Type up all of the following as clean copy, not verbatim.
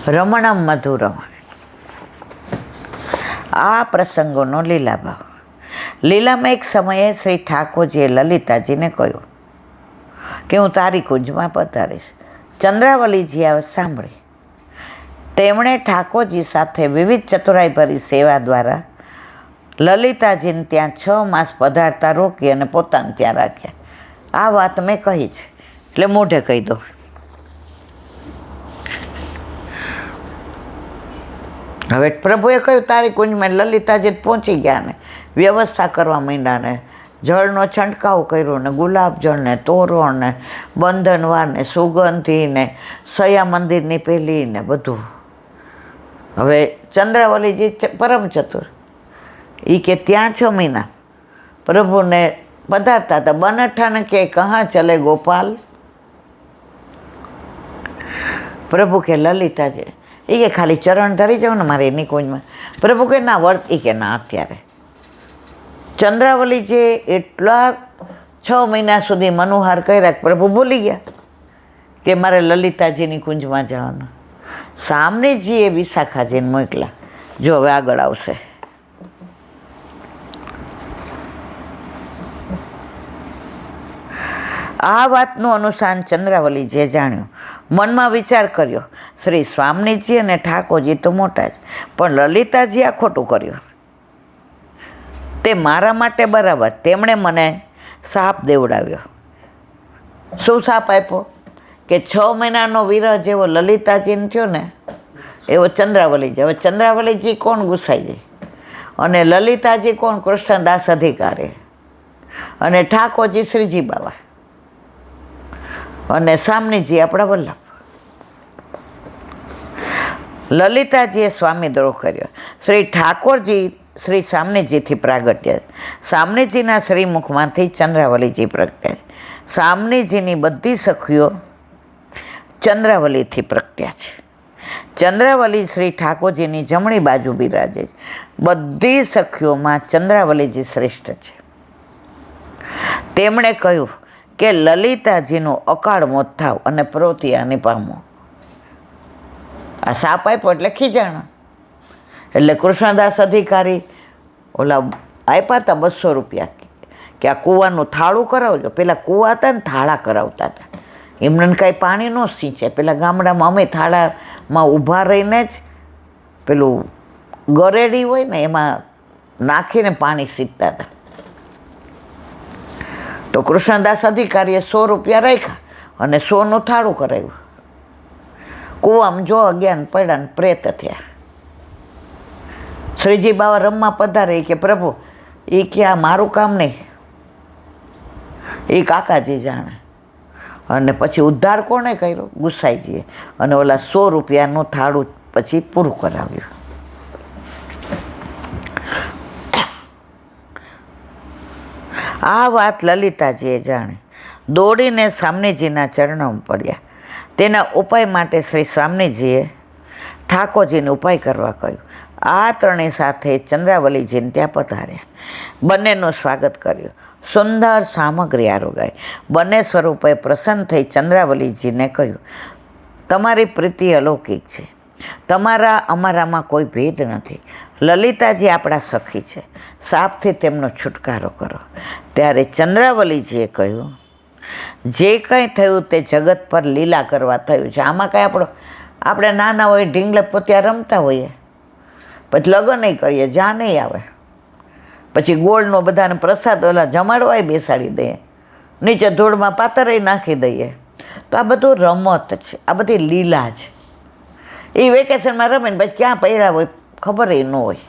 રમણમ મધુરમ. આ પ્રસંગોનો લીલાભાવ. લીલામાં એક સમયે શ્રી ઠાકોરજીએ લલિતાજીને કહ્યું કે હું તારી કુંજમાં પધારીશ. ચંદ્રાવલીજી આ સાંભળી. તેમણે ઠાકોરજી સાથે વિવિધ ચતુરાઈભરી સેવા દ્વારા લલિતાજીને ત્યાં 6 માસ પધારતા રોકી અને પોતાને ત્યાં રાખ્યા. આ વાત મેં કહી છે એટલે મોઢે કહી દઉં. હવે પ્રભુએ કહ્યું તારી કુંજમાં. લલિતાજી પહોંચી ગયા ને વ્યવસ્થા કરવા માંડ્યા ને જળનો છંટકાવ કર્યો ને ગુલાબ જળ ને તોરણ ને બંધનવાર ને સુગંધી ને સયા મંદિરની પેલી ને બધું. હવે ચંદ્રાવલીજી પરમ ચતુર, એ કે ત્યાં 6 મહિના પ્રભુને પધારતા હતા. બનઠાને કે કહાં ચલે ગોપાલ. પ્રભુ કે લલિતાજી, એ કે ખાલી ચરણ ધરી જાવ ને મારે એની કુંજમાં. પ્રભુ કે ના વર્ત, એ કે ના અત્યારે. ચંદ્રાવલીજી એટલા 6 મહિના સુધી મનોહાર કર્યા પ્રભુ ભૂલી ગયા કે મારે લલિતાજીની કુંજમાં જવાનું. સામનેજીએ વિશાખાજીને મોકલા. જો હવે આગળ આવશે. આ વાતનું અનુસાન ચંદ્રાવલીજીએ જાણ્યું. મનમાં વિચાર કર્યો, શ્રી સ્વામીજી અને ઠાકોરજી તો મોટા જ, પણ લલિતાજી આ ખોટું કર્યું. તે મારા માટે બરાબર. તેમણે મને શાપ દેવડાવ્યો. શું શાપ આપ્યો? કે 6 મહિનાનો વિરહ જેવો લલિતાજીને થયો ને એવો ચંદ્રાવલીજી. હવે ચંદ્રાવલીજી કોણ? ગુસાઈજી. અને લલિતાજી કોણ? કૃષ્ણદાસ અધિકારી. અને ઠાકોરજી શ્રીજી બાબા. અને સામનેજી આપણા વલ્લભ. લલિતાજીએ સ્વામી દ્રોહ કર્યો. શ્રી ઠાકોરજી શ્રી સામનેજીથી પ્રાગટ્ય. સામનેજીના શ્રીમુખમાંથી ચંદ્રાવલીજી પ્રગટ્યા. સામનેજીની બધી સખીઓ ચંદ્રાવલીથી પ્રગટ્યા છે. ચંદ્રાવલી શ્રી ઠાકોરજીની જમણી બાજુ બિરાજે છે. બધી સખીઓમાં ચંદ્રાવલીજી શ્રેષ્ઠ છે. તેમણે કહ્યું કે લલિતાજીનું અકાળ મોત થાવ અને પ્રોતિયાને પામો. આ સાપ આપ્યો એટલે ખીજાણા. એટલે કૃષ્ણદાસ અધિકારી ઓલા આપ્યા હતા 200 રૂપિયા કે આ કૂવાનું થાળું કરાવજો. પેલા કૂવા હતા ને થાળા કરાવતા હતા. એમને કાંઈ પાણી ન સિંચે. પેલા ગામડામાં અમે થાળામાં ઊભા રહીને જ પેલું ગરેડી હોય ને એમાં નાખીને પાણી સીંચતા હતા. તો કૃષ્ણદાસ અધિકારીએ 100 રૂપિયા રાખ્યા અને 100નું થાળું કરાવ્યું. કૂવામાં જો અજ્ઞાન પડ્યા ને પ્રેત થયા. શ્રીજી બાવા રમવા પધારે કે પ્રભુ, એ કે આ મારું કામ નહીં, એ કાકાજી જાણે. અને પછી ઉદ્ધાર કોણે કર્યો? ગુસાઈજીએ. અને ઓલા 100 રૂપિયાનું થાળું પછી પૂરું કરાવ્યું. આ વાત લલિતાજીએ જાણી. દોડીને સ્વામીજીના ચરણોમાં પડ્યા. તેના ઉપાય માટે શ્રી સ્વામીજીએ ઠાકોરજીને ઉપાય કરવા કહ્યું. આ ત્રણેય સાથે ચંદ્રાવલીજીને ત્યાં પધાર્યા. બંનેનું સ્વાગત કર્યું. સુંદર સામગ્રી આરોગાઈ. બંને સ્વરૂપે પ્રસન્ન થઈ ચંદ્રાવલીજીને કહ્યું, તમારી પ્રીતિ અલૌકિક છે. તમારા અમારામાં કોઈ ભેદ નથી. લલિતાજી આપણા સખી છે. શાપથી તેમનો છુટકારો કરો. ત્યારે ચંદ્રાવલીજીએ કહ્યું, જે કંઈ થયું તે જગત પર લીલા કરવા થયું છે. આમાં કાંઈ આપણે નાના હોય ઢીંગલે પોત્યા રમતા હોઈએ, પછી લગ્ન નહીં કરીએ, જ્યાં નહીં આવે, પછી ગોળનો બધાને પ્રસાદ ઓલા જમાડવાય બેસાડી દઈએ, નીચે ધૂળમાં પાતરેય નાખી દઈએ. તો આ બધું રમત છે, આ બધી લીલા છે. એ વેકેશનમાં રમે ને પછી ક્યાં પહેર્યા હોય ખબર ન હોય.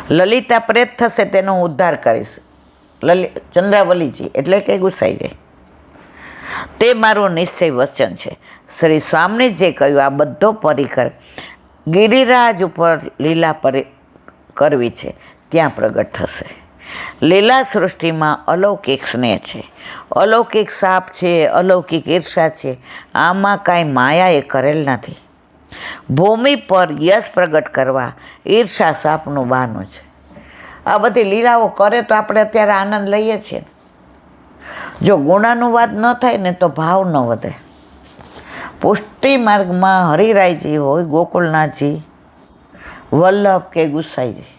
લલિતા પ્રેત થશે તેનો હું ઉદ્ધાર કરીશ. ચંદ્રાવલીજી એટલે કે ગુસાઈ જાય. તે મારું નિશ્ચય વચન છે. શ્રી સ્વામીજીએ કહ્યું, આ બધો પરિકર ગિરિરાજ ઉપર લીલા કરવી છે ત્યાં પ્રગટ થશે. લીલા સૃષ્ટિમાં અલૌકિક સ્નેહ છે, અલૌકિક સાપ છે, અલૌકિક ઈર્ષા છે. આમાં કાંઈ માયાએ કરેલ નથી. ભૂમિ પર યશ પ્રગટ કરવા ઈર્ષા સાપનું બહાનું છે. આ બધી લીલાઓ કરે તો આપણે અત્યારે આનંદ લઈએ છીએ. જો ગુણાનુવાદ ન થાય ને તો ભાવ ન વધે. પુષ્ટિ માર્ગમાં હરિરાયજી હોય, ગોકુળનાથજી, વલ્લભ કે ગુસાઈજી,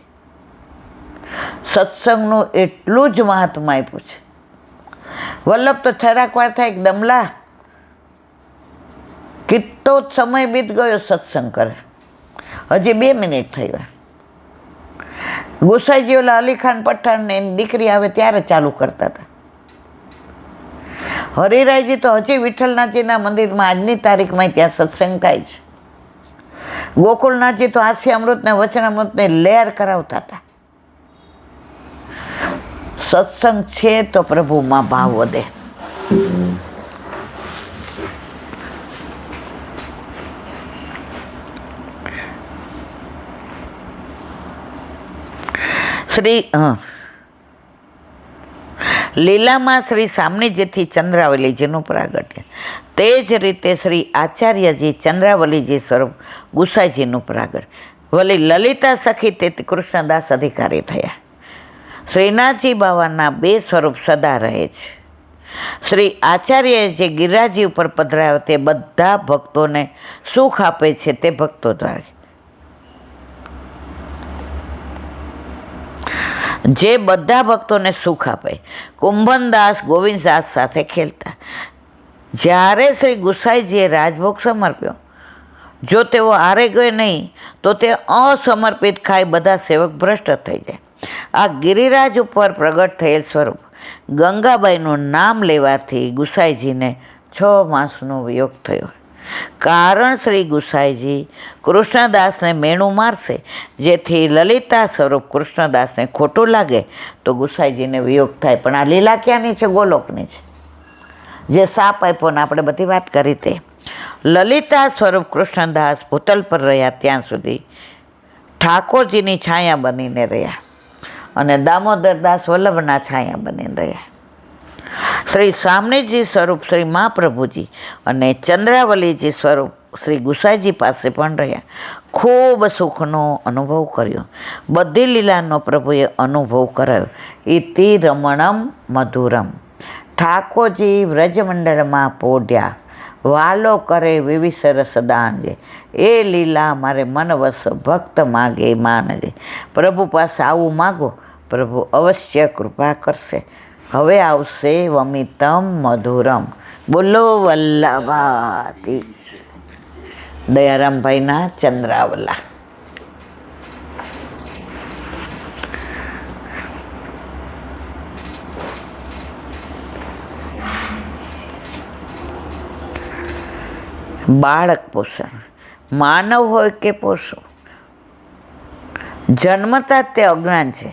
સત્સંગનું એટલું જ મહાત્મા આપ્યું છે. વલ્લભ તો થોડાક વાર થાય દમલા, કેટલો સમય બીત ગયો સત્સંગ કરે, હજી 2 મિનિટ થઈ વાર. ગુસાઈજી ઓલા અલીખાન પઠાણ એની દીકરી આવે ત્યારે ચાલુ કરતા હતા. હરિરાયજી તો હજી વિઠ્ઠલનાથજીના મંદિરમાં આજની તારીખમાં ત્યાં સત્સંગ થાય છે. ગોકુળનાથજી તો હાસ્ય અમૃત ને વચનામૃતને લહેર કરાવતા હતા. સત્સંગ છે તો પ્રભુમાં ભાવ વધે. લીલામાં શ્રી સામણીજીથી ચંદ્રાવલીજીનું પ્રાગટ્ય, તે જ રીતે શ્રી આચાર્યજી ચંદ્રાવલીજી સ્વરૂપ ગુસાઈજીનું પ્રાગટ્ય. વળી લલિતા સખી તે કૃષ્ણદાસ અધિકારી થયા. શ્રીનાથજી બાવાના 2 સ્વરૂપ સદા રહે છે. શ્રી આચાર્યએ જે ગિરિરાજી ઉપર પધરાયો તે બધા ભક્તોને સુખ આપે છે. તે ભક્તો દ્વારા જે બધા ભક્તોને સુખ આપે. કુંભનદાસ ગોવિંદદાસ સાથે ખેલતા. જ્યારે શ્રી ગુસાઈજીએ રાજભોગ સમર્પ્યો, જો તેઓ હારે ગયો નહીં તો તે અસમર્પિત ખાઈ બધા સેવક ભ્રષ્ટ થઈ જાય. આ ગિરિરાજ ઉપર પ્રગટ થયેલ સ્વરૂપ ગંગાબાઈનું નામ લેવાથી ગુસાઈજીને 6 માસનો વિયોગ થયો. કારણ શ્રી ગુસાઈજી કૃષ્ણદાસને મેણું મારશે, જેથી લલિતા સ્વરૂપ કૃષ્ણદાસને ખોટું લાગે તો ગુસાઈજીને વિયોગ થાય. પણ આ લીલા ક્યાંની છે? ગોલોકની છે. જે સાપ આપ્યો ને આપણે બધી વાત કરી તે. લલિતા સ્વરૂપ કૃષ્ણદાસ ભૂતલ પર રહ્યા ત્યાં સુધી ઠાકોરજીની છાયા બનીને રહ્યા અને દામોદરદાસ વલ્લભના છાયા બનીને રહ્યા. શ્રી સામણીજી સ્વરૂપ શ્રી મહાપ્રભુજી અને ચંદ્રાવલીજી સ્વરૂપ શ્રી ગુસાઈજી પાસે પણ રહ્યા. ખૂબ સુખનો અનુભવ કર્યો. બધી લીલાનો પ્રભુએ અનુભવ કરાયો. ઇતિ રમણમ મધુરમ. ઠાકોરજી વ્રજમંડળમાં પોઢ્યા, વાલો કરે વિવિસર સદાંજે. એ લીલા મારે મનવસ ભક્ત માગે માનજે. પ્રભુ પાસે આવું માગો, પ્રભુ અવશ્ય કૃપા કરશે. હવે આવશે વમિતમ મધુરમ. બોલો વલ્લભાતી દયારામભાઈના ચંદ્રાવલા. બાળક પોષણ, માનવ હોય કે પોષો, જન્મતા તે અજ્ઞાન છે.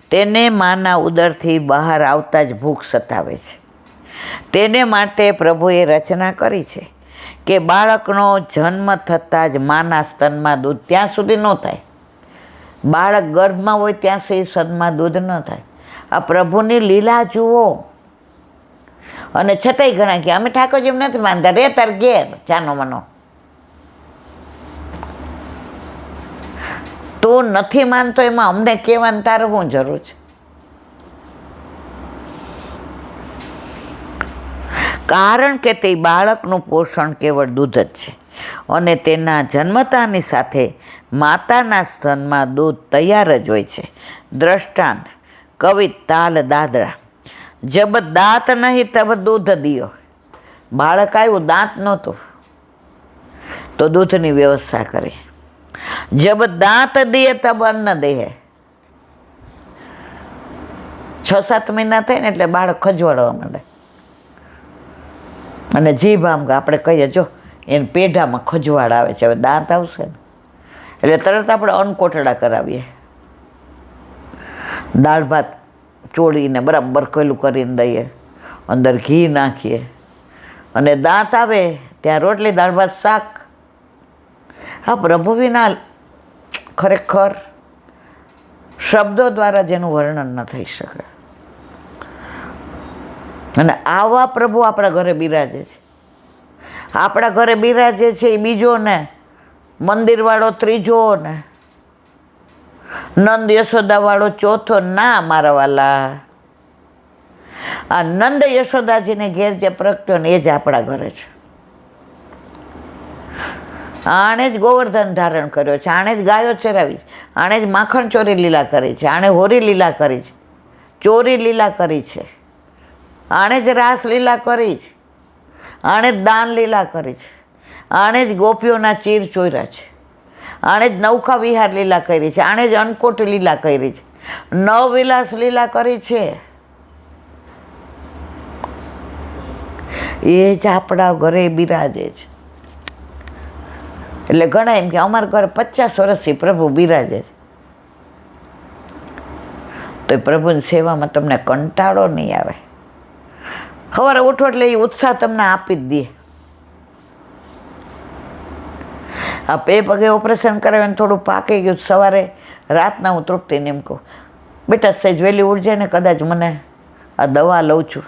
તેને માના ઉદરથી બહાર આવતા જ ભૂખ સતાવે છે. તેને માટે પ્રભુએ રચના કરી છે કે બાળકનો જન્મ થતાં જ માના સ્તનમાં દૂધ ત્યાં સુધી ન થાય. બાળક ગર્ભમાં હોય ત્યાં સુધી સ્તનમાં દૂધ ન થાય. આ પ્રભુની લીલા જુઓ. અને છતાંય ઘણા કે અમે ઠાકોરજી એમ નથી માનતા, રે તાર ઘેર ચાનો મનો. તું નથી માનતો એમાં અમને કહેવાનું તારે શું જરૂર છે? કારણ કે તે બાળકનું પોષણ કેવળ દૂધ જ છે અને તેના જન્મતાની સાથે માતાના સ્તનમાં દૂધ તૈયાર જ હોય છે. દ્રષ્ટાંત કવિ તાલ દાદરા. જબ દાંત નહીં તબ દૂધ દિયો. બાળક આવ્યું, દાંત નહોતું તો દૂધની વ્યવસ્થા કરી. જબ દાંત દિયે તબ અન્ન દેહે. 6-7 મહિના થાય ને એટલે બાળક ખજવાડવા માંડે અને જીભ આમ આપણે કહીએ જો એને પેઢામાં ખજવાડ આવે છે. હવે દાંત આવશે ને એટલે તરત આપણે અન્નકોટડા કરાવીએ, દાળ ભાત ચોળીને બરાબર કોયલું કરીને દઈએ, અંદર ઘી નાખીએ અને દાંત આવે ત્યાં રોટલી દાળ ભાત શાક. હા, પ્રભુ વિના ખરેખર શબ્દો દ્વારા જેનું વર્ણન ન થઈ શકે. અને આવા પ્રભુ આપણા ઘરે બિરાજે છે. આપણા ઘરે બિરાજે છે એ બીજો ને, મંદિરવાળો ત્રીજો ને, નંદ યશોદાવાળો ચોથો ના મારા વાલા. આ નંદ યશોદાજીને ઘેર જે પ્રગટ્યો ને એ જ આપણા ઘરે છે. આણે જ ગોવર્ધન ધારણ કર્યો છે, આણે જ ગાયો ચરાવી છે, આણે જ માખણ ચોરી લીલા કરી છે, આણે હોરી લીલા કરી છે, ચોરી લીલા કરી છે, આણે જ રાસ લીલા કરી છે, આણે જ દાન લીલા કરી છે, આણે જ ગોપીઓના ચીર ચોર્યા છે, આણે જ નૌકા વિહાર લીલા કરી છે, આણે જ અન્નકોટ લીલા કરી છે, નવવિલાસ લીલા કરી છે. એ જ આપણા ઘરે બિરાજે છે. એટલે ઘણા એમ કે અમારા ઘરે 50 વર્ષથી પ્રભુ બિરાજે છે. તો એ પ્રભુની સેવામાં તમને કંટાળો નહીં આવે. સવારે ઉઠો એટલે એ ઉત્સાહ તમને આપી જ દે. આ પગે ઓપરેશન કરાવીને થોડું પાકી ગયું, સવારે રાતના હું તૃપ્તિને એમ કહું, બેટા સહેજ વહેલી ઉઠજે ને, કદાચ મને આ દવા લઉં છું.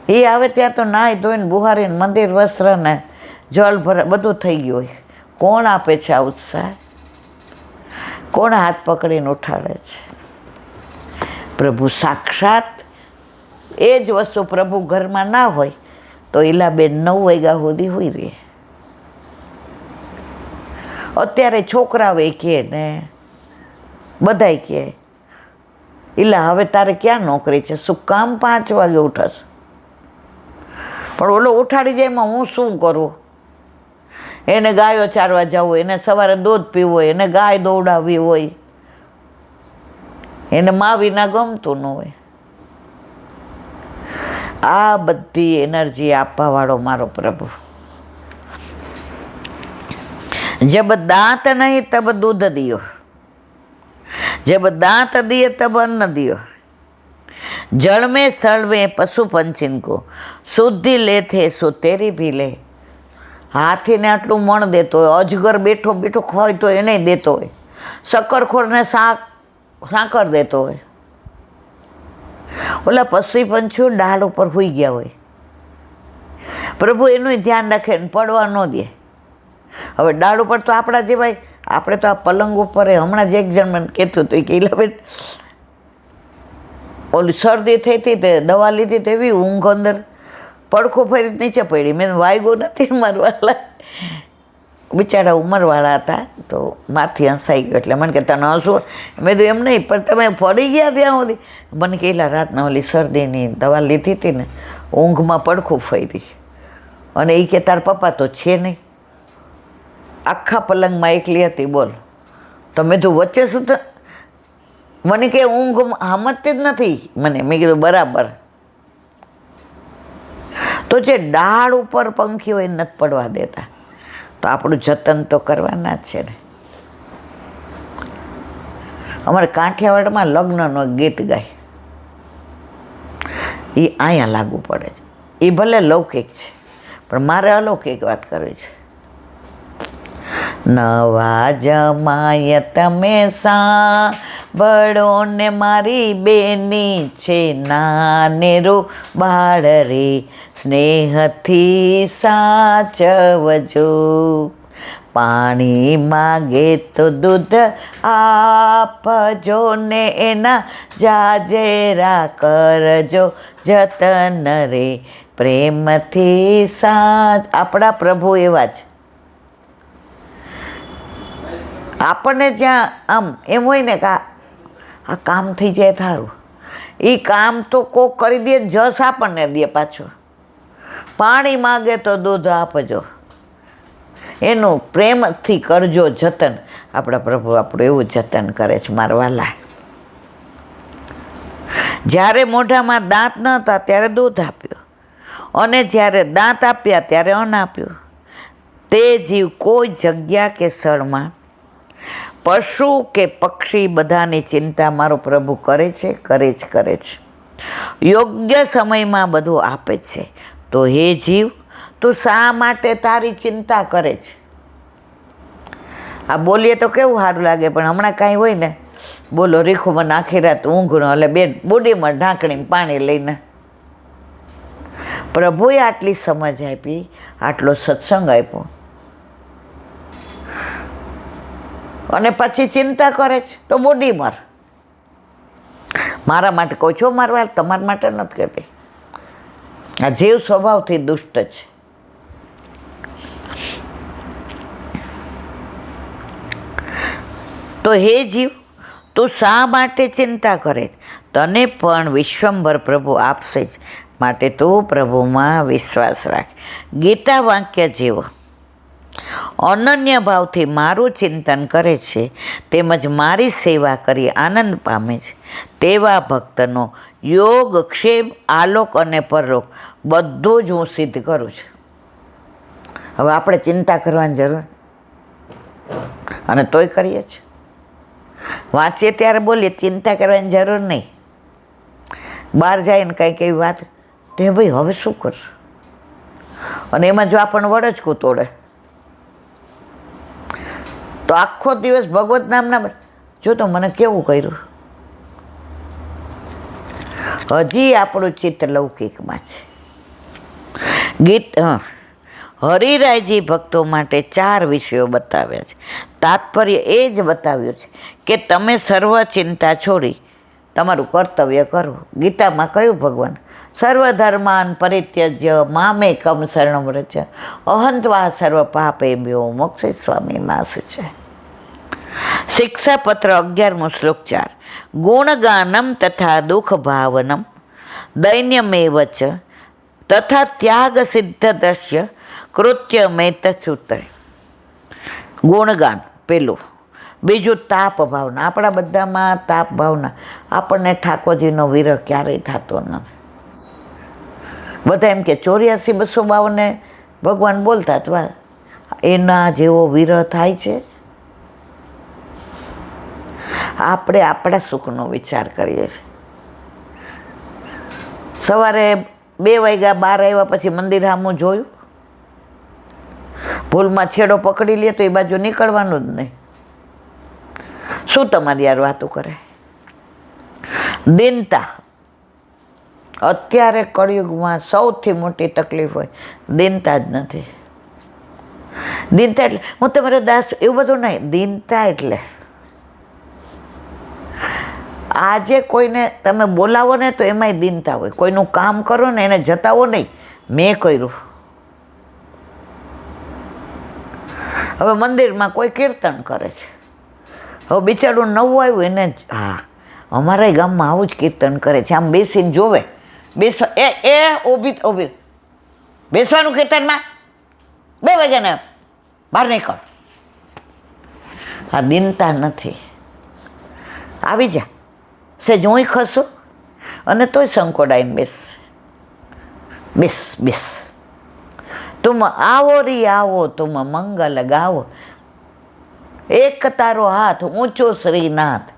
એ આવે ત્યાં તો નાહી ધોઈને બુહારીને મંદિર વસ્ત્ર ને જળ ભર બધું થઈ ગયું હોય. કોણ આપે છે આ ઉત્સાહ? કોણ હાથ પકડીને ઉઠાડે છે? પ્રભુ સાક્ષાત. એ જ વસ્તુ પ્રભુ ઘરમાં ના હોય તો ઈલાબેન 9 વાગ્યા સુધી હોઈ રહે. અત્યારે છોકરાઓ કહે ને બધાય કહે, ઈલા હવે તારે ક્યાં નોકરી છે, શું કામ 5 વાગે ઉઠાશે? પણ ઓલો ઉઠાડી જાય એમાં હું શું કરું? એને ગાયો ચારવા જવું હોય, એને સવારે દૂધ પીવું હોય, એને ગાય દોડાવવી હોય, એને મા વિના ગમતું ન હોય. આ બધી એનર્જી આપવાવાળો મારો પ્રભુ. જબ દાંત નહીં તબ દૂધ દિયો, जब दांत दिए तब अन्न दियो, जल में स्थल में पशु पंछी को शुद्धि ले थे सो तेरी भी લે. હાથીને આટલું મણ દેતો હોય, અજગર બેઠો બેઠો ખાય તો એને દેતો હોય, શક્કરખોરને સાકર દેતો હોય, ઓલા પશુ પંછીઓ ડાળ ઉપર સૂઈ ગયા હોય, પ્રભુ એનું ધ્યાન રાખે ને પડવા ન દે. હવે ડાળ ઉપર તો આપણા જેવાય, આપણે તો આ પલંગ ઉપર. હમણાં જ એક જણ મને કહેતું હતું કે ઈલાબેન ઓલી શરદી થઈ હતી તે દવા લીધી તો એવી ઊંઘ અંદર પડખો ફરી નીચે પડી. મેં વાગ્યું નથી મારવાલા, બિચારા ઉંમરવાળા હતા તો મારથી હંસાઈ ગયો. એટલે મને કે તને હસવું? મેં કીધું એમ નહીં, પણ તમે પડી ગયા ત્યાં સુધી. મને કહેલા રાતના ઓલી શરદીની દવા લીધી હતી ને ઊંઘમાં પડખું ફરી. અને એ કે તાર પપ્પા તો છે નહીં, આખા પલંગમાં એકલી હતી. બોલ. તો મેં તું વચ્ચે શું? મને કે ઊંઘ સમજતી જ નથી મને. મેં કીધું બરાબર. તો જે ડાળ ઉપર પંખીઓ એ નથી પડવા દેતા, તો આપણું જતન તો કરવાના જ છે ને. અમારે કાઠિયાવાડમાં લગ્નનો ગીત ગાય, એ અહીંયા લાગુ પડે છે. એ ભલે લૌકિક છે પણ મારે અલૌકિક વાત કરવી છે. નવા જમાય તમે સાંભળો ને મારી બેની છે નાનેરું બાળ રે, સ્નેહથી સાચવજો. પાણી માગે તો દૂધ આપજો ને એના જાજેરા કરજો જતન રે, પ્રેમથી આપણા પ્રભુ એવા જ. આપણને જ્યાં આમ એમ હોય ને કે આ કામ થઈ જાય થારું, એ કામ તો કોક કરી દે, જસ આપણને દે પાછો. પાણી માગે તો દૂધ આપજો, એનું પ્રેમથી કરજો જતન. આપણા પ્રભુ આપણું એવું જતન કરે છે મારા વાલા. જ્યારે મોઢામાં દાંત ન હતા ત્યારે દૂધ આપ્યું, અને જ્યારે દાંત આપ્યા ત્યારે અન્ન આપ્યું. તે જીવ કોઈ જગ્યા કે સ્થળમાં, પશુ કે પક્ષી, બધાની ચિંતા મારો પ્રભુ કરે છે, કરે જ કરે છે. યોગ્ય સમયમાં બધું આપે છે. તો હે જીવ, તું શા માટે તારી ચિંતા કરે છે? આ બોલીએ તો કેવું સારું લાગે, પણ હમણાં કાંઈ હોય ને, બોલો રીખુમાં આખી રાત ઊંઘનો, એટલે બેન બુડીમાં ઢાંકણી પાણી લઈને. પ્રભુએ આટલી સમજ આપી, આટલો સત્સંગ આપ્યો, અને પછી ચિંતા કરે છે તો બુડી મર. મારા માટે કહો છો મારવા, તમારા માટે નથી કહેતી. આ જીવ સ્વભાવથી દુષ્ટ છે. તો હે જીવ, તું શા માટે ચિંતા કરે? તને પણ વિશ્વંભર પ્રભુ આપશે જ, માટે તું પ્રભુમાં વિશ્વાસ રાખ. ગીતા વાક્ય જેવો અનન્ય ભાવથી મારું ચિંતન કરે છે, તેમજ મારી સેવા કરી આનંદ પામે છે, તેવા ભક્તનો યોગ, ક્ષેમ, આલોક અને પરલોક બધું જ હું સિદ્ધ કરું છું. હવે આપણે ચિંતા કરવાની જરૂર, અને તોય કરીએ છીએ. વાંચીએ ત્યારે બોલીએ ચિંતા કરવાની જરૂર નહીં. બહાર જાય ને કંઈક એવી વાત, તો ભાઈ હવે શું કરશું? અને એમાં જો આપણને વડચકું તોડે તો આખો દિવસ ભગવત નામના જો તો મને કેવું કર્યું. હજી આપણું ચિત્ત લૌકિકમાં છે. હરિરાયજી ભક્તો માટે 4 વિષયો બતાવ્યા છે. તાત્પર્ય એ જ બતાવ્યું છે કે તમે સર્વ ચિંતા છોડી તમારું કર્તવ્ય કરો. ગીતામાં કયું ભગવાન? સર્વધર્માન પરિત્યજ્ય મામેકમ શરણમ વ્રજ અહંત્વા સર્વ પાપેભ્યો મોક્ષયિષ્યામિ મા શુચિ. શિક્ષાપત્ર 11મો શ્લોક 4. ગુણગાનમ તથા દુઃખ ભાવનમ દૈન્યમેવ ચ તથા ત્યાગ સિદ્ધદસ્ય કૃત્ય મેત સૂત્ર. ગુણગાન પેલું. બીજું તાપ ભાવના. આપણા બધામાં તાપ ભાવના. આપણને ઠાકોરજીનો વિરહ ક્યારેય થતો નથી. બધા એમ કે 84-252 ભગવાન બોલતા હતા, એના જેવો વિરહ થાય છે. આપણે આપણા સુખનો વિચાર કરીએ છીએ. સવારે 2 વાગ્યા 12 આવ્યા પછી મંદિર સામું જોયું, ભૂલમાં છેડો પકડી લે તો એ બાજુ નીકળવાનું જ નહીં. શું તમારી યાર વાતો કરે? દીનતા. અત્યારે કળિયુગમાં સૌથી મોટી તકલીફ હોય દીનતા જ નથી. દીનતા એટલે હું તમારો દાસ, એવું બધું નહીં. દીનતા એટલે આજે કોઈને તમે બોલાવો ને તો એમાંય દીનતા હોય. કોઈનું કામ કરો ને એને જતાવો નહીં, મેં કર્યું. હવે મંદિરમાં કોઈ કીર્તન કરે છે, હવે બિચારું નવું આવ્યું એને જ, હા અમારા ગામમાં આવું જ કીર્તન કરે છે, આમ બેસીને જોવે. બેસવા ઊભી બેસવાનું કીર્તનમાં 2 વાગ્યાને બહાર નીકળ. આ દીનતા નથી. આવી જા સેજ હું ખસું અને તોય સંકોડાઈને બેસ. તુમ આવો રી આવો, તુમ મંગલ ગાવો, એક તારો હાથ ઊંચો શ્રીનાથ,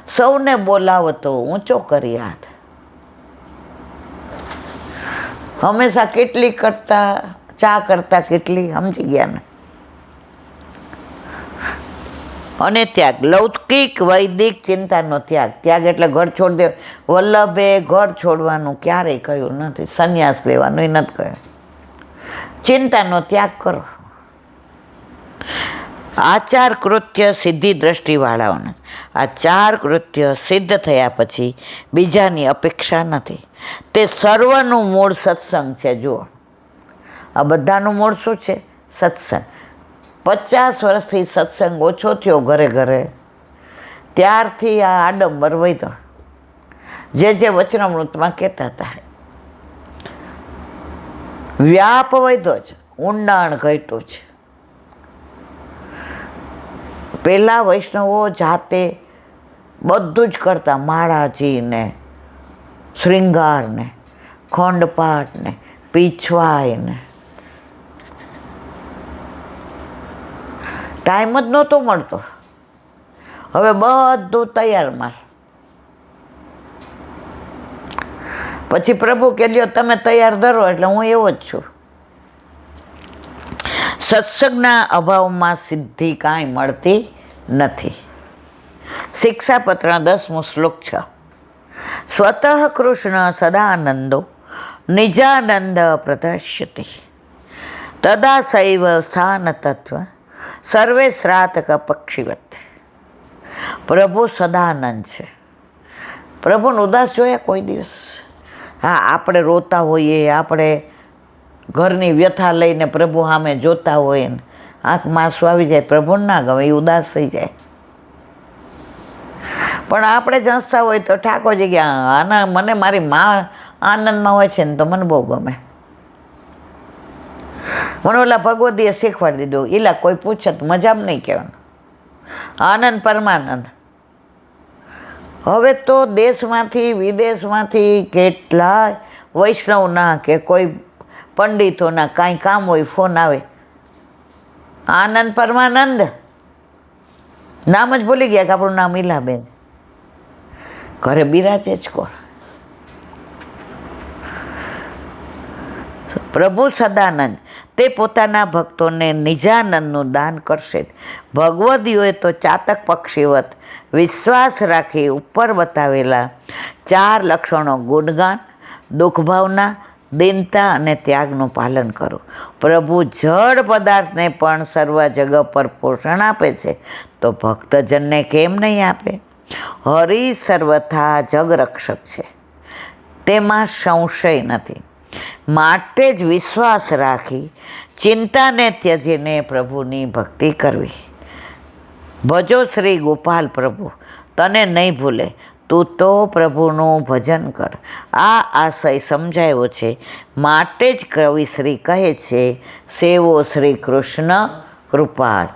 સૌને બોલાવો તો ઊંચો કરી હાથ. હંમેશા કેટલી કરતા ચા કરતા કેટલી, સમજી ગયા ને. અને ત્યાગ, લૌકિક વૈદિક ચિંતાનો ત્યાગ. ત્યાગ એટલે ઘર છોડી દે. વલ્લભે ઘર છોડવાનું ક્યારેય કહ્યું નથી, સંન્યાસ લેવાનું એ નથી કહ્યું. ચિંતાનો ત્યાગ કરો. આ 4 કૃત્ય સિદ્ધિ દ્રષ્ટિવાળાઓને આ 4 કૃત્ય સિદ્ધ થયા પછી બીજાની અપેક્ષા નથી. તે સર્વનું મૂળ સત્સંગ છે. જુઓ, આ બધાનું મૂળ શું છે? સત્સંગ. 50 વર્ષથી સત્સંગ ઓછો થયો ઘરે ઘરે, ત્યારથી આ આડંબર વધ્યો. જે વચનામૃતમાં કહેતા હતા, વ્યાપ વધ્યો છે, ઊંડાણ ઘટ્યું છે. પહેલાં વૈષ્ણવો જાતે બધું જ કરતા, માળાજીને, શૃંગારને, ખંડપાઠને, પીછવાઈને. ટાઈમ જ નહોતો મળતો. હવે બધું તૈયાર માલ. પછી પ્રભુ કે લ્યો તમે તૈયાર ધરો, એટલે હું એવો જ છું. સત્સંગના અભાવમાં સિદ્ધિ કાંઈ મળતી નથી. શિક્ષાપત્ર 10મો શ્લોક 6. સ્વતઃ કૃષ્ણ સદાનંદો નિજાનંદ પ્રદર્શ્યતિ તદા સૈવ સ્થાન તત્વ સર્વે શ્રાતક પક્ષીવત. પ્રભુ સદાનંદ છે. પ્રભુને ઉદાસ જોયા કોઈ દિવસ? હા, આપણે રોતા હોઈએ, આપણે ઘરની વ્યથા લઈને પ્રભુ સામે જોતા હોઈએ ને આંખમાં આંસુ આવી જાય, પ્રભુને ના ગમે, એ ઉદાસ થઈ જાય. પણ આપણે જ હસતા હોય તો ઠાકોરજી કે આના મને મારી મા આનંદમાં હોય છે ને તો મને બહુ ગમે. મને ઓલા ભગવદીએ શીખવાડી દીધું, એલા કોઈ પૂછે તો મજામાં નહીં કહેવાનું, આનંદ પરમાનંદ. હવે તો દેશમાંથી વિદેશમાંથી કેટલાય વૈષ્ણવના કે કોઈ પંડિતોના કાંઈ કામ હોય, ફોન આવે, આનંદ પરમાનંદ. નામ જ ભૂલી ગયા કે આપણું નામ ઈલાબેન. ઘરે બિરાજે જ કોણ? પ્રભુ સદાનંદ તે પોતાના ભક્તોને નિજાનંદનું દાન કરશે. ભગવદીઓએ તો ચાતક પક્ષીવત વિશ્વાસ રાખી ઉપર બતાવેલા 4 લક્ષણો ગુણગાન, દુઃખભાવના, દીનતા અને ત્યાગનું પાલન કરો. પ્રભુ જળ પદાર્થને પણ સર્વ જગ પર પોષણ આપે છે તો ભક્તજનને કેમ નહીં આપે? હરિ સર્વથા જગરક્ષક છે, તેમાં સંશય નથી. માટે જ વિશ્વાસ રાખી ચિંતાને ત્યજીને પ્રભુની ભક્તિ કરવી. ભજો શ્રી ગોપાલ પ્રભુ, તને નહીં ભૂલે, તું તો પ્રભુનું ભજન કર. આ આશય સમજાયો છે. માટે જ કવિ શ્રી કહે છે, સેવો શ્રી કૃષ્ણ કૃપાળ.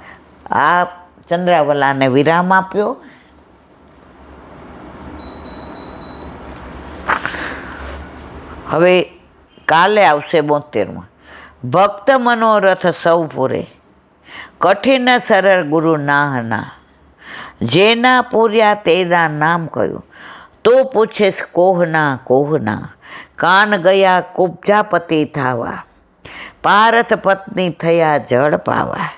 આ ચંદ્રાવલાને વિરામ આપ્યો. હવે કાલે આવશે 72માં. ભક્ત મનોરથ સૌ પૂરે, કઠિન સરળ ગુરુ નાહના. જેના પૂર્યા તેના નામ કયું, તો પૂછેશ કોહના કોહના. કાન ગયા કુબ્જાપતિ થાવા, પારથ પત્ની થયા જળ પાવા.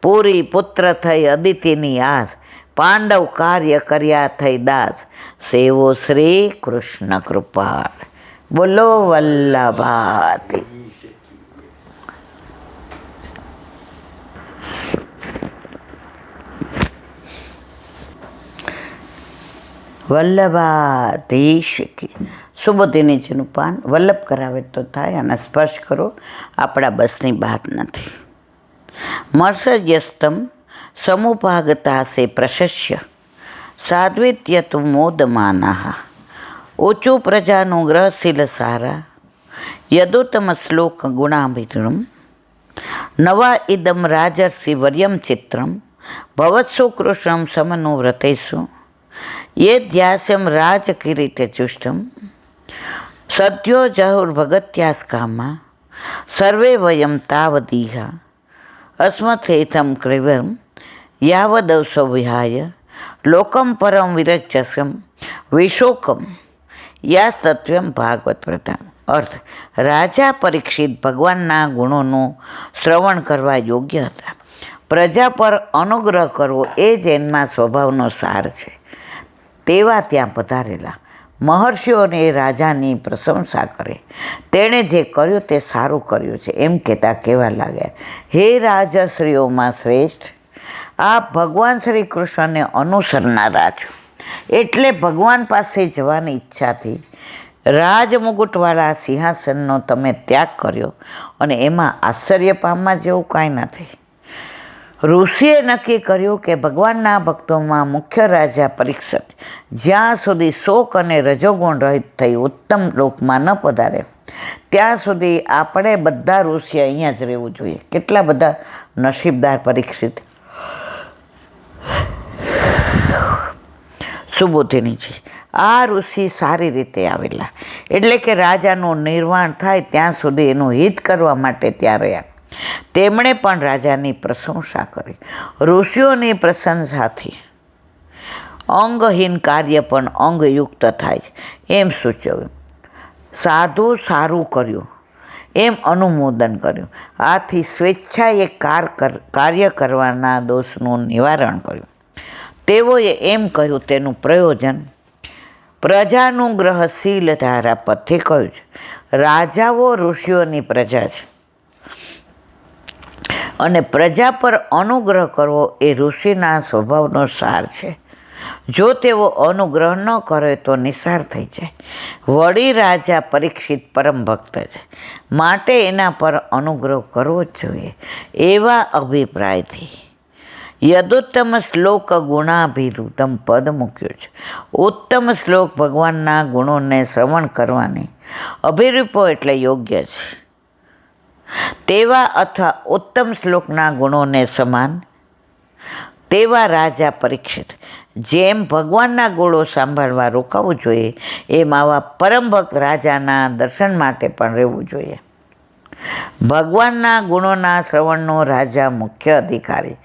પૂરી પુત્ર થઈ અદિતિની આસ, પાંડવ કાર્ય કર્યા થઈ દાસ. સેવો શ્રી કૃષ્ણ કૃપાળ. બોલો વલ્લભાતી. વલ્લભાધીશ કી. સુબોધી નીચેનું પાન વલ્લભ કરાવે તો થાય, અને સ્પર્શ કરો, આપણા બસની વાત નથી. મર્ષયસ્તમ સમુપાગતાસે પ્રશસ્ય સાદ્વિત્ય તુ મોદમાના. ઊંચું પ્રજાનું ગ્રહશીલ સારા, યદુત્તમ શ્લોક ગુણાભિતૃમ. નવા ઇદમ રાજર્ષિ વર્યમ ચિત્રમ, ભવત્સુ કૃષ્ણમ સમનુવ્રતેષુ. યે ધ્યાસ્યમ રાજ કિરીટે ચુષ્ટમ, સદ્યો જહુર્ભગત્યાસ કામા. સર્વે વયમ તાવદીહા, અસ્મથેથમ ક્રિવમ. યાવદવસો વિહાય, લોકમ પરમ વિરજસમ. વિશોકમ યાસ્તત્વ્યમ ભાગવત પ્રધાન. અર્થ: રાજા પરીક્ષિત ભગવાનના ગુણોનું શ્રવણ કરવા યોગ્ય હતા. પ્રજા પર અનુગ્રહ કરવો એ જ એમના સ્વભાવનો સાર છે. તેવા ત્યાં પધારેલા મહર્ષિઓને રાજાની પ્રશંસા કરે. તેણે જે કર્યું તે સારું કર્યું છે એમ કહેતા કહેવા લાગ્યા, હે રાજશ્રીઓમાં શ્રેષ્ઠ, આપ ભગવાન શ્રી કૃષ્ણને અનુસરનારા છો. એટલે ભગવાન પાસે જવાની ઈચ્છાથી રાજમુગુટવાળા સિંહાસનનો તમે ત્યાગ કર્યો, અને એમાં આશ્ચર્ય પામવા જેવું કાંઈ નથી. ઋષિએ નક્કી કર્યું કે ભગવાનના ભક્તોમાં મુખ્ય રાજા પરીક્ષિત જ્યાં સુધી શોક અને રજોગુણ રહિત થઈ ઉત્તમ લોકમાં ન પધારે ત્યાં સુધી આપણે બધા ઋષિ અહીંયા જ રહેવું જોઈએ. કેટલા બધા નસીબદાર પરીક્ષિત. સુબોધિની છે. આ ઋષિ સારી રીતે આવેલા, એટલે કે રાજાનું નિર્વાણ થાય ત્યાં સુધી એનું હિત કરવા માટે ત્યાં રહ્યા. તેમણે પણ રાજાની પ્રશંસા કરી. ઋષિઓની પ્રશંસાથી અંગહીન કાર્ય પણ અંગયુક્ત થાય એમ સૂચવ્યું. સાધુ સારું કર્યું એમ અનુમોદન કર્યું. આથી સ્વેચ્છાએ કાર્ય કરવાના દોષનું નિવારણ કર્યું. તેઓએ એમ કહ્યું તેનું પ્રયોજન પ્રજાનું ગ્રહશીલ ધારા પરથી કહ્યું છે. રાજાઓ ઋષિઓની પ્રજા છે, અને પ્રજા પર અનુગ્રહ કરવો એ ઋષિના સ્વભાવનો સાર છે. જો તેઓ અનુગ્રહ ન કરે તો નિસાર થઈ જાય. વળી રાજા પરીક્ષિત પરમ ભક્ત છે, માટે એના પર અનુગ્રહ કરવો જ જોઈએ એવા અભિપ્રાયથી યદુત્તમ શ્લોક ગુણાભિરુતમ પદ મૂક્યું છે. ઉત્તમ શ્લોક ભગવાનના ગુણોને શ્રવણ કરવાની અભિરૂપો એટલે યોગ્ય છે તેવા અથવા ઉત્તમ શ્લોકના ગુણોને સમાન તેવા રાજા પરીક્ષિત જેમ ભગવાનના ગુણો સાંભળવા રોકાવું જોઈએ, એમ આવા પરમ ભક્ત રાજાના દર્શન માટે પણ રહેવું જોઈએ. ભગવાનના ગુણોના શ્રવણનો રાજા મુખ્ય અધિકારી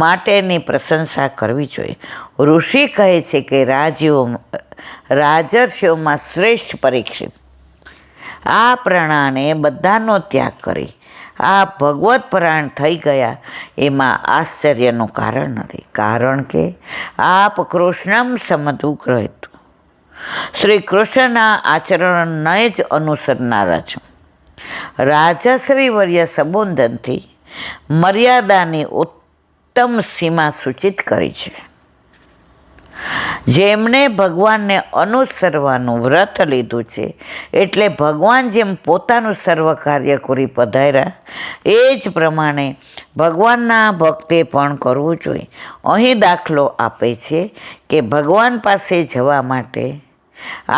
માટેની પ્રશંસા કરવી જોઈએ. ઋષિ કહે છે કે રાજર્ષિઓમાં શ્રેષ્ઠ પરીક્ષિત આ પ્રણાને બધાનો ત્યાગ કરી આ ભગવત પરાયણ થઈ ગયા એમાં આશ્ચર્યનું કારણ નથી, કારણ કે આપ કૃષ્ણમ સમદુગ્રહિત શ્રી કૃષ્ણના આચરણને જ અનુસરનારા છો. રાજાશ્રી વર્ય સંબોધનથી મર્યાદાની ઉત્તમ સીમા સૂચિત કરી છે. જેમણે ભગવાનને અનુસરવાનું વ્રત લીધું છે, એટલે ભગવાન જેમ પોતાનું સર્વ કાર્ય કરી પધાર્યા એ જ પ્રમાણે ભગવાનના ભક્તે પણ કરવું જોઈએ. અહીં દાખલો આપે છે કે ભગવાન પાસે જવા માટે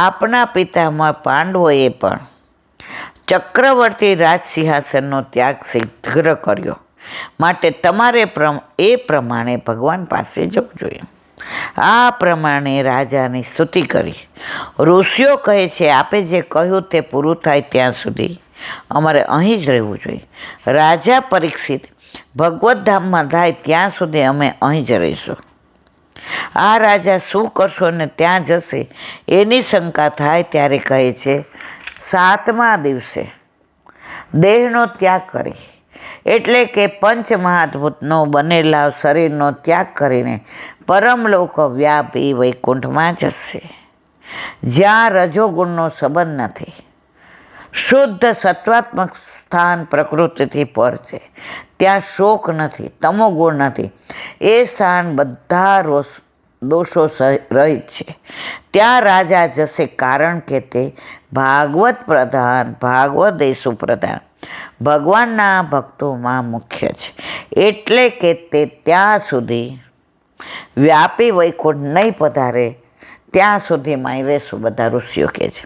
આપના પિતામહ પાંડવોએ પણ ચક્રવર્તી રાજસિંહાસનનો ત્યાગ શીઘ્ર કર્યો, માટે તમારે એ પ્રમાણે ભગવાન પાસે જવું જોઈએ. આ પ્રમાણે રાજાની સ્તુતિ કરી. ઋષિઓ કહે છે આપે જે કહ્યું તે પૂરું થાય ત્યાં સુધી અમારે અહીં જ રહેવું જોઈએ. રાજા પરીક્ષિત ભગવત ધામમાં થાય ત્યાં સુધી અમે અહીં જ રહીશું. આ રાજા શું કરશો ને ત્યાં જશે એની શંકા થાય ત્યારે કહે છે 7મા દિવસે દેહનો ત્યાગ કરી, એટલે કે પંચમહાભૂતનો બનેલા શરીરનો ત્યાગ કરીને પરમલોક વ્યાપી વૈકુંઠમાં જશે, જ્યાં રજોગુણનો સંબંધ નથી. શુદ્ધ સત્વાત્મક સ્થાન પ્રકૃતિથી પર છે, ત્યાં શોક નથી, તમોગુણ નથી. એ સ્થાન બધા દોષો રહિત છે. ત્યાં રાજા જશે, કારણ કે તે ભાગવત પ્રધાન ભાગવદેશુ પ્રધાન ભગવાનના ભક્તોમાં મુખ્ય છે, એટલે કે તે ત્યાં સુધી વ્યાપી વૈકુંઠ નહીં પધારે ત્યાં સુધીમાં રહેશું, બધા ઋષિઓ કહે છે.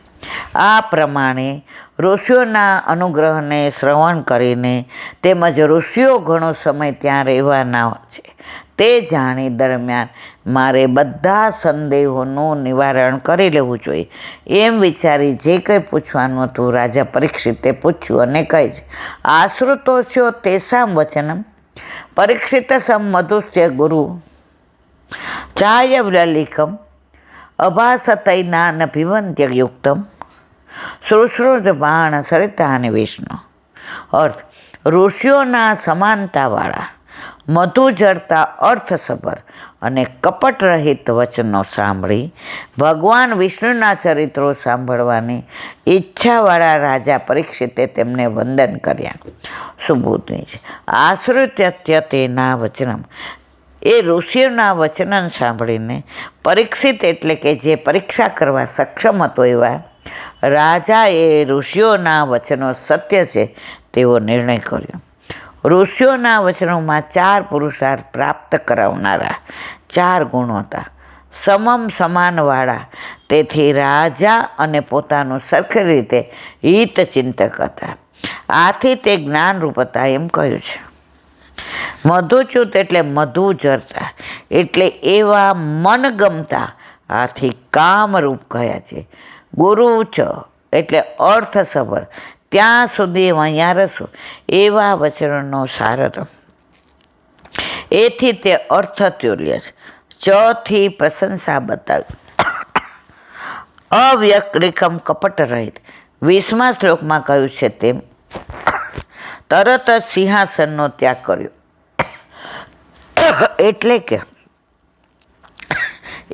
આ પ્રમાણે ઋષિઓના અનુગ્રહને શ્રવણ કરીને તેમજ ઋષિઓ ઘણો સમય ત્યાં રહેવાના છે તે જાણી દરમિયાન મારે બધા સંદેહોનું નિવારણ કરી લેવું જોઈએ એમ વિચારી જે કંઈ પૂછવાનું હતું રાજા પરીક્ષિતે પૂછ્યું અને કહે છે આશ્રુતોસ્યો તેષાં વચનમ પરીક્ષિતસમ મધુસ્ય ગુરુ ચાયવ્યલિકમ અભાસતૈનાનભિવંત્યયુક્તમ શુશ્રુત બાણ સરિતાની વિષ્ણુ. અર્થ ઋષિઓના સમાનતાવાળા મધુ જળતા અર્થસભર અને કપટ રહિત વચનો સાંભળી ભગવાન વિષ્ણુના ચરિત્રો સાંભળવાની ઈચ્છાવાળા રાજા પરીક્ષિતે તેમને વંદન કર્યા. સુબોધની છે આશ્રિત્ય તેના વચનમ એ ઋષિઓના વચન સાંભળીને પરીક્ષિત એટલે કે જે પરીક્ષા કરવા સક્ષમ હતો એવા રાજાએ ઋષિઓના વચનો સત્ય છે તેવો નિર્ણય કર્યો. ઋષિઓના વચનોમાં 4 પુરુષાર્થ પ્રાપ્ત કરાવનારા 4 ગુણો હતા. સમમ સમાનવાળા, તેથી રાજા અને પોતાનું સરખી રીતે હિતચિંતક હતા. આથી તે જ્ઞાનરૂપ હતા એમ કહ્યું છે. મધુચૂત એટલે મધુ જરતા, એટલે એવા મનગમતા, આથી કામરૂપ કહ્યા છે. ગુરુ ચ એટલે અર્થસભર, ત્યાં સુધી અહીંયા રસો એવા વચનનો સાર હતો. એથી તે અર્થતુલ્ય છે. ચથી પ્રશંસા બતાવી. અવ્યક્લિકમ કપટ રહિત, 20મા શ્લોકમાં કહ્યું છે તેમ તરત જ સિંહાસનનો ત્યાગ કર્યો. એટલે કે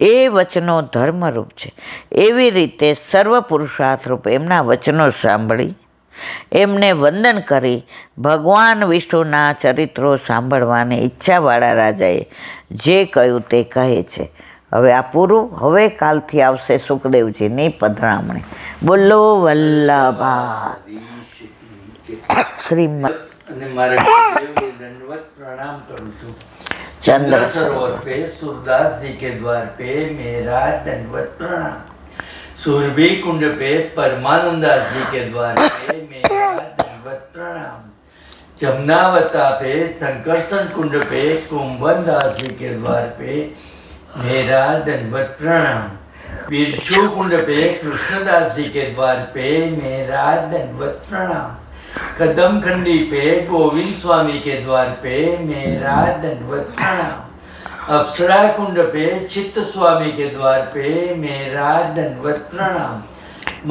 એ વચનો ધર્મરૂપ છે. એવી રીતે સર્વ પુરુષાર્થ રૂપ એમના વચનો સાંભળી એમને વંદન કરી ભગવાન વિષ્ણુના ચરિત્રો સાંભળવાની ઈચ્છાવાળા રાજાએ જે કહ્યું તે કહે છે. હવે આ પૂરું. હવે કાલથી આવશે સુખદેવજીની પધરામણી. બોલો વલ્લભા શ્રીમદ. અને મારા ગુરુદેવને दंडवत प्रणाम करूं छूं। चंद्र सरोवर पे सूरदास जी के द्वार पे मेरा दंडवत प्रणाम। सुरभि कुंड पे परमानंदास जी के द्वार पे मेरा दंडवत प्रणाम। जमुनावता पे संकर्षण कुंड पे कुंभनदास जी के द्वार पे मेरा दंडवत प्रणाम। बिरछू कुंड पे कृष्णदास जी के द्वार पे मेरा दंडवत प्रणाम। कदम खंडी पे गोविंद स्वामी के द्वार पे मेरा दंडवत प्रणाम। अप्सरा कुंड पे चित्त स्वामी के द्वार पे मेरा दंडवत प्रणाम।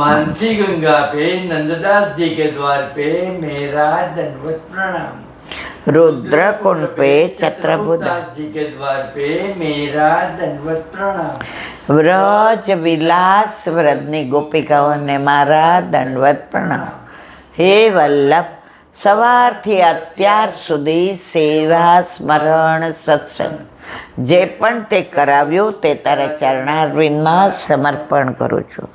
मानसी गंगा पे नंददास जी के द्वार पे मेरा दंडवत प्रणाम। रुद्रकुंड पे छत्रबुदास जी के द्वार पे मेरा दंडवत प्रणाम। વ્રજ વિલાસ વ્રજની ગોપિકાઓને મારા દંડવત પ્રણામ. હે વલ્લભ, સવારથી અત્યાર સુધી સેવા સ્મરણ સત્સંગ જે પણ તે કરાવ્યું તે તારા ચરણારવિંદમાં સમર્પણ કરું છું.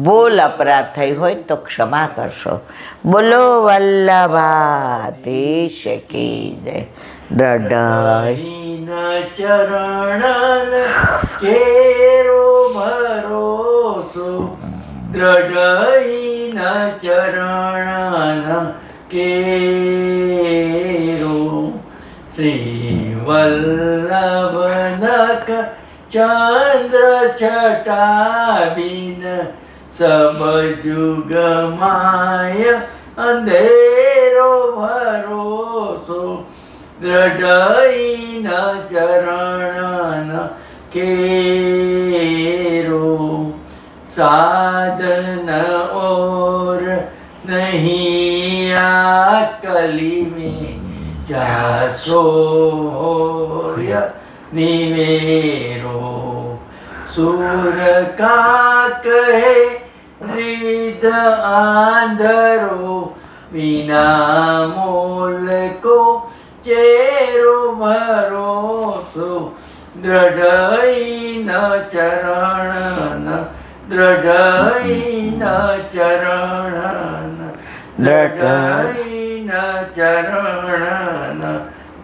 ભૂલ અપરાધ થઈ હોય તો ક્ષમા કરશો. બોલો વલ્લભાધીશ કી જય. દ્રઢ ચરણ કેરો ભરોસો દ્રઢ ચરણ કેરો શ્રી વલ્લભનક ચંદ્ર છટાબીન સબ જુગ માય અંધેરો ભરોસો દ્રઢ ચરણ કેરો साधन और नहीं कली में क्या सोय निमेरो सूर का कहे त्रिविध आंधरो बिना मोल को चेरो भरोसो દ્રઢ ન ચરણ દ્રઢ ન ચરણ દ્રઢ ન ચરણ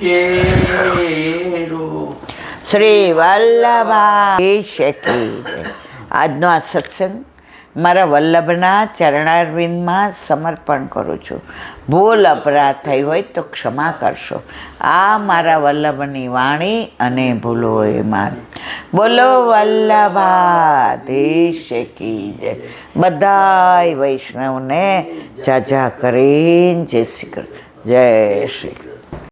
કેરો. શ્રી વલ્લભાધીશ કી જય. આજનો આ સત્સંગ મારા વલ્લભના ચરણારવિંદમાં સમર્પણ કરું છું. ભૂલ અપરાધ થઈ હોય તો ક્ષમા કરશો. આ મારા વલ્લભની વાણી અને ભૂલો એ મારી. બોલો વલ્લભાધીશ કી જય. બધાય વૈષ્ણવને જાજા કરીને જય શ્રી કૃષ્ણ. જય શ્રી કૃષ્ણ.